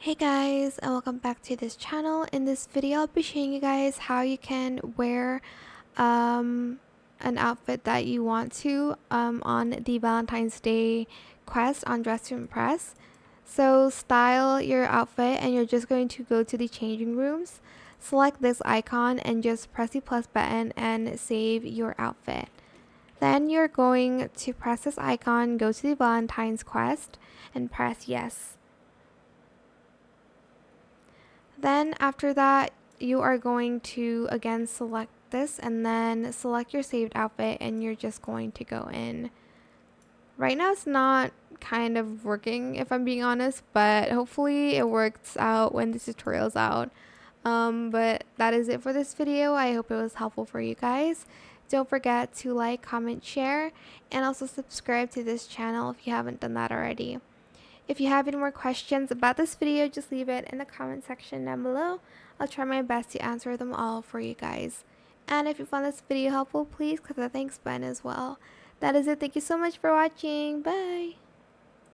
Hey guys, and welcome back to this channel. In this video I'll be showing you guys how you can wear an outfit that you want to on the Valentine's Day quest on Dress to Impress. So style your outfit and you're just going to go to the changing rooms, select this icon and just press the plus button and save your outfit. Then you're going to press this icon, go to the Valentine's quest and press yes. Then after that, you are going to again select this and then select your saved outfit and you're just going to go in. Right now it's not kind of working if I'm being honest, but hopefully it works out when this tutorial's out. But that is it for this video. I hope it was helpful for you guys. Don't forget to like, comment, share, and also subscribe to this channel if you haven't done that already. If you have any more questions about this video, just leave it in the comment section down below. I'll try my best to answer them all for you guys. And if you found this video helpful, please click the thanks button as well. That is it. Thank you so much for watching. Bye!